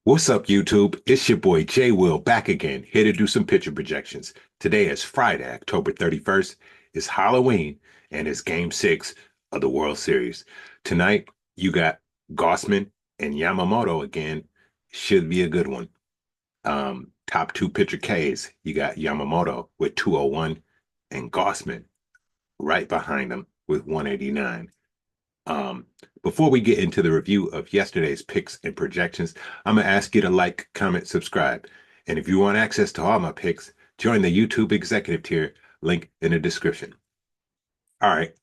What's up, YouTube? It's your boy Jay Will back again, here to do some pitcher projections. Today is Friday, October 31st. It's Halloween, and it's Game 6 of the World Series. Tonight, you got Gossman and Yamamoto again. Should be a good one. Top two pitcher Ks. You got Yamamoto with 201 and Gossman right behind him with 189. Um, Before we get into the review of yesterday's picks and projections, I'm gonna ask you to like, comment, subscribe. And if you want access to all my picks, join the YouTube executive tier, link in the description. All right.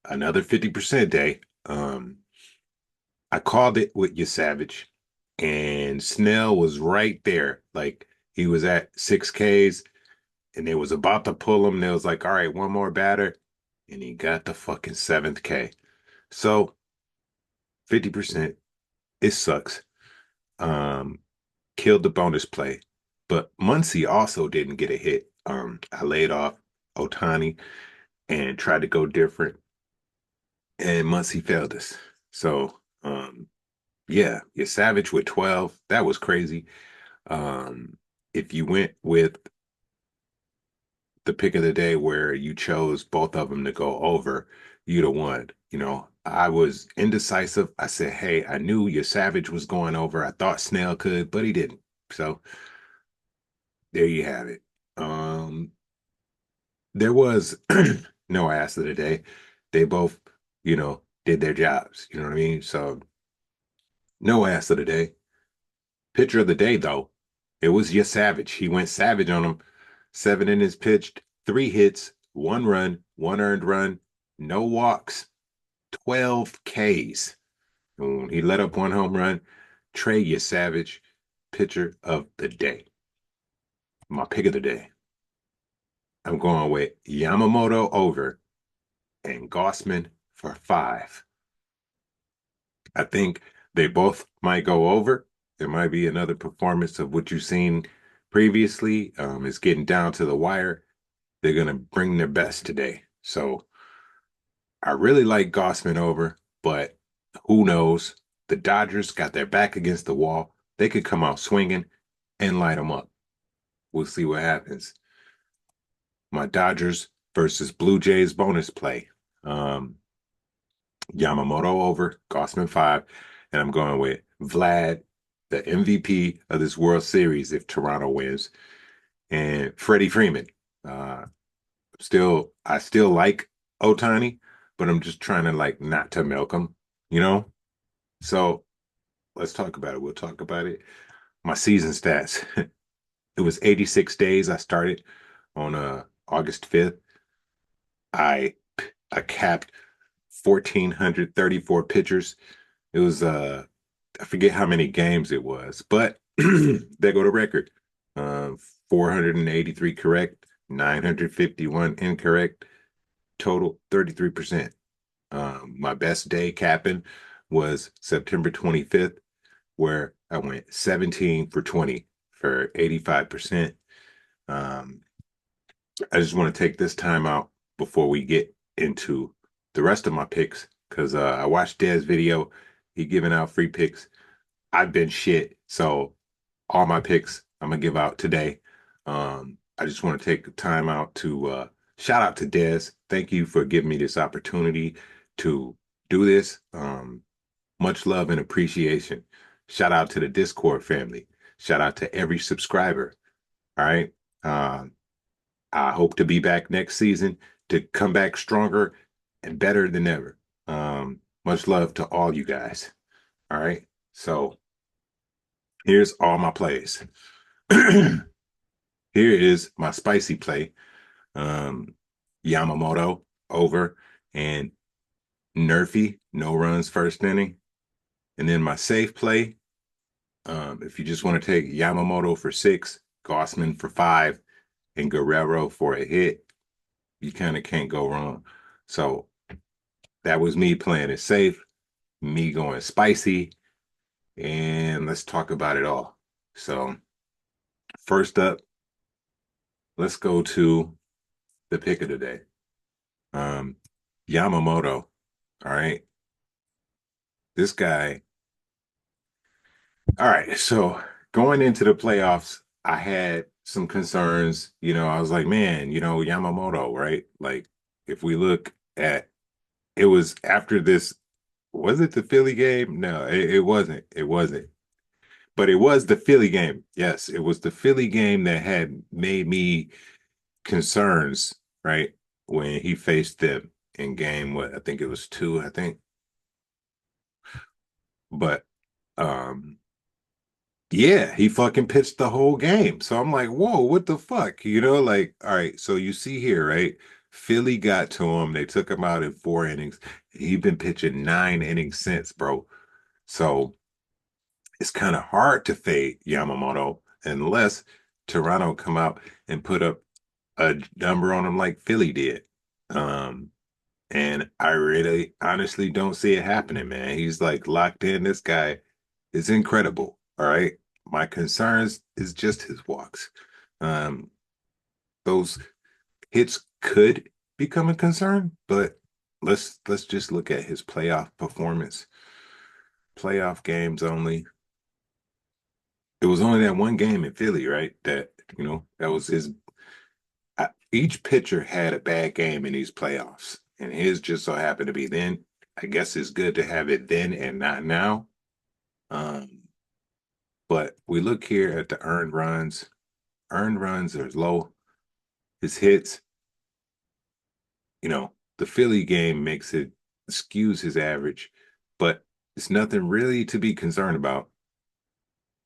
Another 50% day. I called it with you, Savage, and Snell was right there. Like he was at 6 Ks and they was about to pull him. They was like, all right, one more batter, and he got the fucking seventh K. So 50%. It sucks. Um, Killed the bonus play, but Muncy also didn't get a hit. I laid off Otani and tried to go different, and Muncy failed us. So, yeah, you're Savage with 12. That was crazy. If you went with the pick of the day where you chose both of them to go over, you'd have won. I was indecisive. I said, hey, I knew your Savage was going over. I thought Snell could, but he didn't. So there you have it. There was no ass of the day. They both, did their jobs. You know what I mean? So no ass of the day. Pitcher of the day, though, it was your Savage. He went savage on him. 7 innings pitched, 3 hits, 1 run, 1 earned run, no walks, 12 Ks. He let up 1 home run. Trey, your Savage, pitcher of the day. My pick of the day. I'm going with Yamamoto over and Gossman for 5. I think they both might go over. There might be another performance of what you've seen previously. It's getting down to the wire. They're going to bring their best today. So I really like Gossman over, but who knows? The Dodgers got their back against the wall. They could come out swinging and light them up. We'll see what happens. My Dodgers versus Blue Jays bonus play. Um, Yamamoto over, Gossman 5, and I'm going with Vlad, the MVP of this World Series if Toronto wins, and Freddie Freeman. Uh, I still like Otani, but I'm just trying to like not to milk him, you know? So let's talk about it. We'll talk about it. My season stats. It was 86 days. I started on August 5th. I I capped 1,434 pitchers. It was I forget how many games it was, but there go the record. 483 correct, 951 incorrect, total 33%. My best day capping was September 25th, where I went 17 for 20 for 85%. Um, I just want to take this time out before we get into the rest of my picks because I watched Dez's video. He giving out free picks. I've been shit. So all my picks I'm gonna give out today. I just want to take the time out to shout out to Dez. Thank you for giving me this opportunity to do this. Much love and appreciation. Shout out to the Discord family. Shout out to every subscriber. All right. Um, I hope to be back next season to come back stronger and better than ever. Much love to all you guys. All right. So here's all my plays. Here is my spicy play. Um, Yamamoto over and Nerfy, no runs first inning. And then my safe play. If you just want to take Yamamoto for 6, Gossman for 5, and Guerrero for a hit, you kind of can't go wrong. So that was me playing it safe, me going spicy, and let's talk about it all. So first up, let's go to the pick of the day. Um, Yamamoto. All right. This guy, All right, so going into the playoffs, I had some concerns. I was like, man, Yamamoto, right? Like, if we look at it was after this, was it the Philly game? No, it wasn't. It wasn't. But it was the Philly game. Yes, it was the Philly game that had made me concerns, right? When he faced them in game, what I think it was two, I think. But yeah, he fucking pitched the whole game. So I'm like, whoa, what the fuck? Like, all right, so you see here, right? Philly got to him. They took him out in 4 innings. He's been pitching 9 innings since, bro. So it's kind of hard to fade Yamamoto unless Toronto come out and put up a number on him like Philly did. Um, and I really honestly don't see it happening, man. He's like locked in. This guy is incredible. All right. My concerns is just his walks. Um, those hits could become a concern, but let's just look at his playoff performance. Playoff games only. It was only that one game in Philly, right? That was his. Each pitcher had a bad game in these playoffs, and his just so happened to be then. I guess it's good to have it then and not now. Um, but we look here at the earned runs. Earned runs are low. His hits, the Philly game makes it skews his average, but it's nothing really to be concerned about.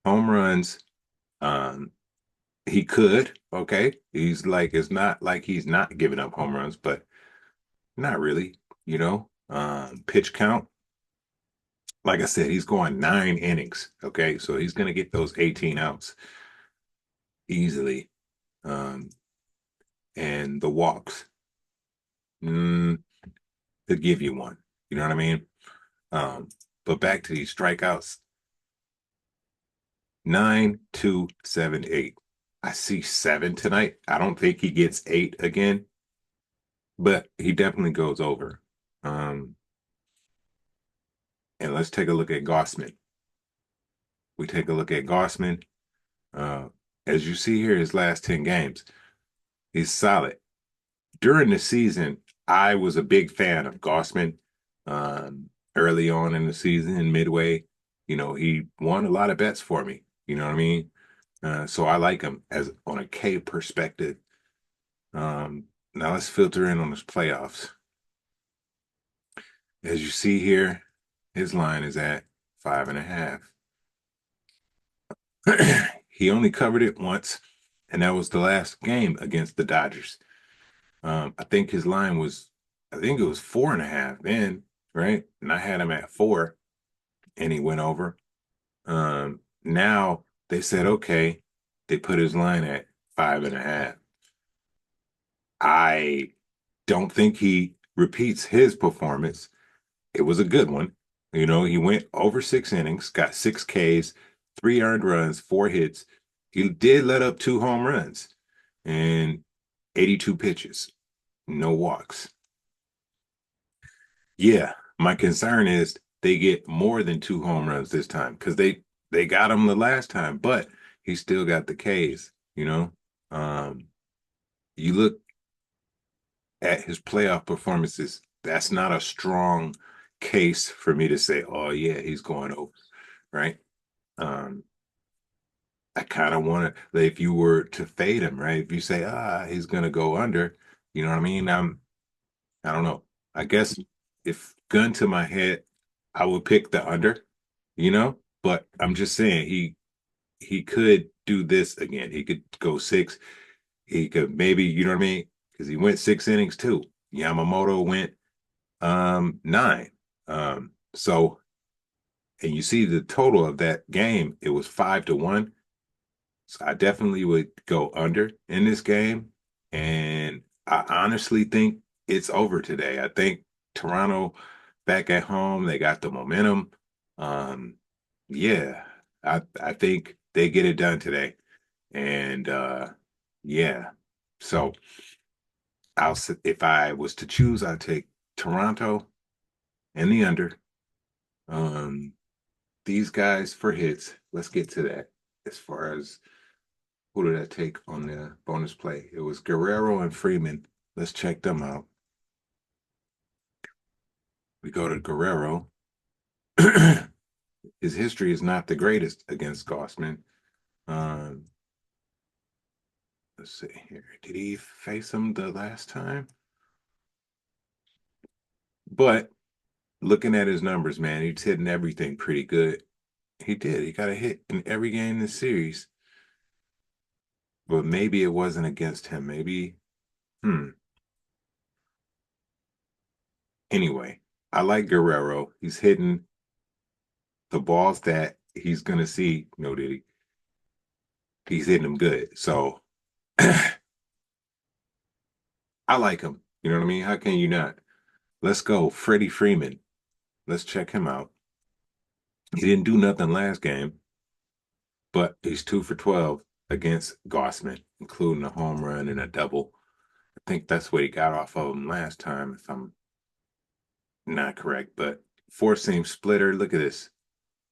Home runs, um, he could, okay. He's like, it's not like he's not giving up home runs, but not really, pitch count. Like I said, he's going 9 innings. Okay. So he's gonna get those 18 outs easily. Um, and the walks, mm, to give you one. You know what I mean? Um, but back to these strikeouts, 9, 2, 7, 8. I see 7 tonight. I don't think he gets 8 again, but he definitely goes over. Um, and let's take a look at Gossman. We take a look at Gossman. Uh, as you see here, his last 10 games, he's solid. During the season, I was a big fan of Gossman. Early on in the season, midway, he won a lot of bets for me. You know what I mean? So I like him as on a K perspective. Now let's filter in on his playoffs. As you see here, his line is at 5.5. He only covered it once, and that was the last game against the Dodgers. I think his line was, I think it was 4.5 then, right? And I had him at 4, and he went over. Now they said, okay, they put his line at 5.5. I don't think he repeats his performance. It was a good one. He went over 6 innings, got 6 Ks, 3 earned runs, 4 hits. He did let up 2 home runs and 82 pitches, no walks. Yeah, my concern is they get more than 2 home runs this time because they got him the last time, but he. Still got the Ks. You know, um, you look at his playoff performances. That's not a strong case for me to say, oh yeah, he's going over, right? Um, I kind of want to, if you were to fade him, right? If you say, he's gonna go under, you know what I mean? I don't know. I guess if gun to my head, I would pick the under, but I'm just saying he could do this again. He could go 6. He could maybe, you know what I mean? Because he went 6 innings too. Yamamoto went 9. So and you see the total of that game, it was 5-1. So I definitely would go under in this game. And I honestly think it's over today. I think Toronto back at home, they got the momentum. Um, yeah, I think they get it done today. And yeah. So if I was to choose, I'd take Toronto and the under. Um, these guys for hits. Let's get to that. As far as who did I take on the bonus play? It was Guerrero and Freeman. Let's check them out. We go to Guerrero. His history is not the greatest against Gossman. Um, let's see here. Did he face him the last time? But looking at his numbers, man, he's hitting everything pretty good. He did. He got a hit in every game in the series. But maybe it wasn't against him. Maybe, hmm. Anyway, I like Guerrero. He's hitting the balls that he's gonna see. No, did he? He's hitting them good. So I like him. You know what I mean? How can you not? Let's go, Freddie Freeman. Let's check him out. He didn't do nothing last game, but he's 2 for 12 against Gossman, including a home run and a double. I think that's what he got off of him last time, if I'm not correct. But four seam splitter. Look at this.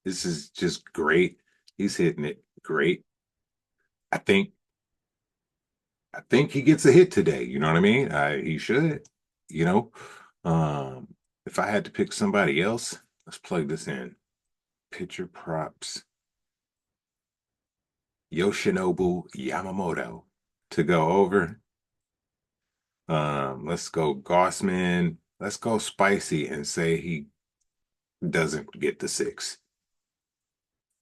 This is just great. He's hitting it great. I think I think he gets a hit today. You know what I mean? He should. You know, um, if I had to pick somebody else, let's plug this in. Pitcher props. Yoshinobu Yamamoto to go over. Let's go Gossman. Let's go spicy and say he doesn't get the 6.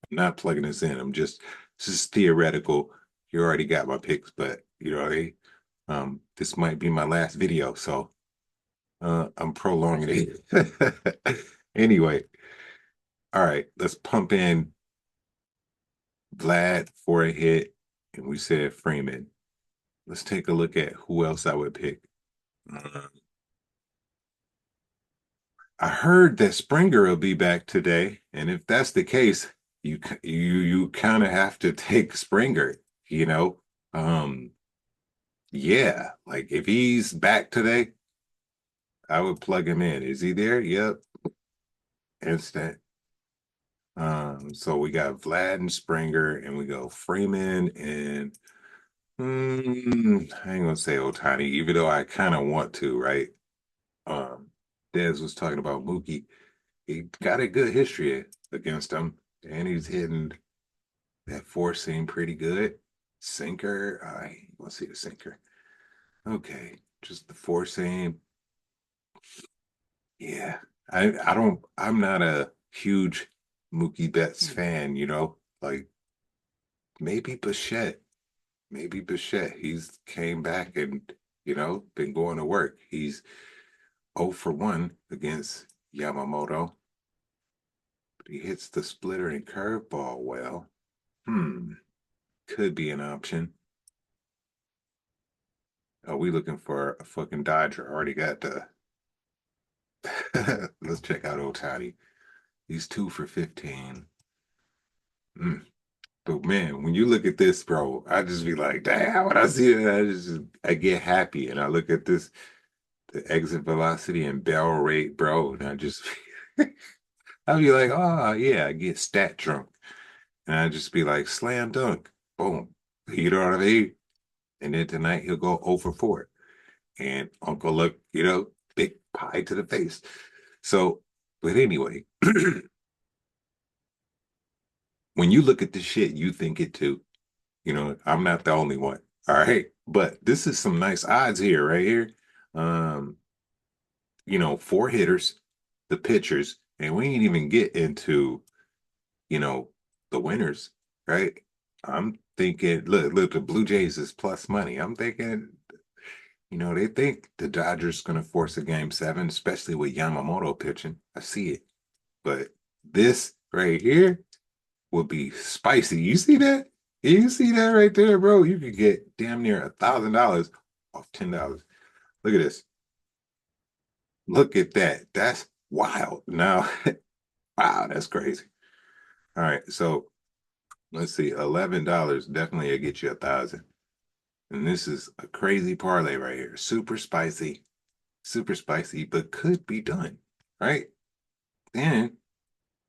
I'm not plugging this in. This is theoretical. You already got my picks, but you know, this might be my last video, so I'm prolonging it. Anyway, all right, let's pump in Vlad for a hit, and we said Freeman. Let's take a look at who else I would pick. Uh, I heard that Springer will be back today, and if that's the case, you kind of have to take Springer, you know. Yeah, like if he's back today, I would plug him in. Is he there? Yep, instant. So we got Vlad and Springer, and we go Freeman and I ain't gonna say Otani, even though I kind of want to, right? Um, Dez was talking about Mookie. He got a good history against him, and he's hitting that four seam pretty good. Sinker, I let's see the sinker. Okay, just the four seam. Yeah, I'm not a huge Mookie Betts fan, you know. Like maybe Bichette, maybe Bichette. He's came back and been going to work. He's 0 for 1 against Yamamoto. But he hits the splitter and curveball well. Could be an option. Are we looking for a fucking Dodger? Already got the. Let's check out Otani. He's 2 for 15. Mm. But man, when you look at this, bro, I just be like, damn, when I see it, I get happy. And I look at this, the exit velocity and barrel rate, bro, and I'll be like, oh yeah, I get stat drunk. And I just be like, slam dunk, boom. You know what I mean? And then tonight he'll go over 4. And Uncle look, big pie to the face. So, but anyway, when you look at this shit, you think it too. I'm not the only one. All right. But this is some nice odds here, right here. Um, 4 hitters, the pitchers, and we ain't even get into, you know, the winners, right? I'm thinking, look, the Blue Jays is plus money. I'm thinking, they think the Dodgers gonna force a game 7, especially with Yamamoto pitching. I see it. But this right here will be spicy. You see that? You see that right there, bro? You could get damn near $1,000 off $10. Look at this. Look at that. That's wild. Now, wow, that's crazy. All right, so let's see. $11 definitely will get you 1,000. And this is a crazy parlay right here. Super spicy, but could be done. Right? Then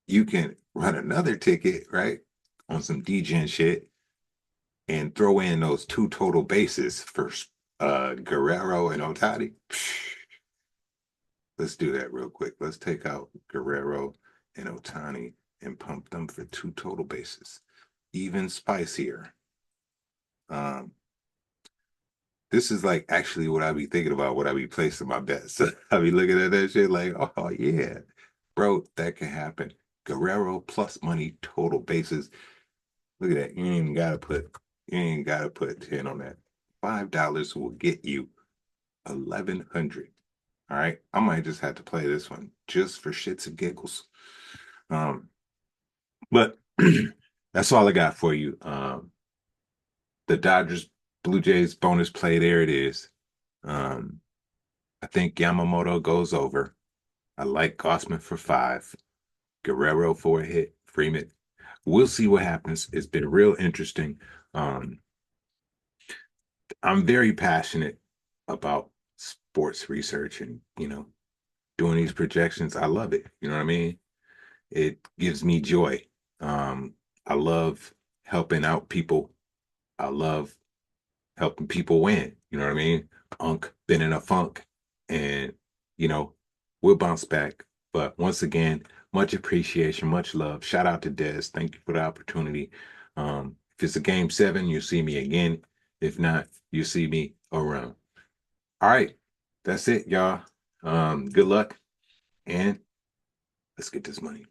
you can run another ticket, right? On some DGen shit and throw in those two total bases for Guerrero and Otani. Let's do that real quick. Let's take out Guerrero and Otani and pump them for two total bases. Even spicier. Um, this is like actually what I be thinking about, what I be placing my bets. So I be looking at that shit like, oh yeah, bro, that can happen. Guerrero plus money total bases. Look at that. You ain't gotta put 10 on that. $5 will get you 1,100. All right. I might just have to play this one just for shits and giggles. Um, but that's all I got for you. The Dodgers Blue Jays bonus play, there it is. Um, I think Yamamoto goes over. I like Gossman for 5, Guerrero for a hit, Freeman. We'll see what happens. It's been real interesting. Um, I'm very passionate about sports research and, doing these projections. I love it. You know what I mean? It gives me joy. Um, I love helping out people. I love helping people win. You know what I mean? Unk been in a funk and, you know, we'll bounce back. But once again, much appreciation, much love. Shout out to Des. Thank you for the opportunity. If it's a game 7, you'll see me again. If not, you'll see me around. All right. That's it, y'all. Good luck and let's get this money.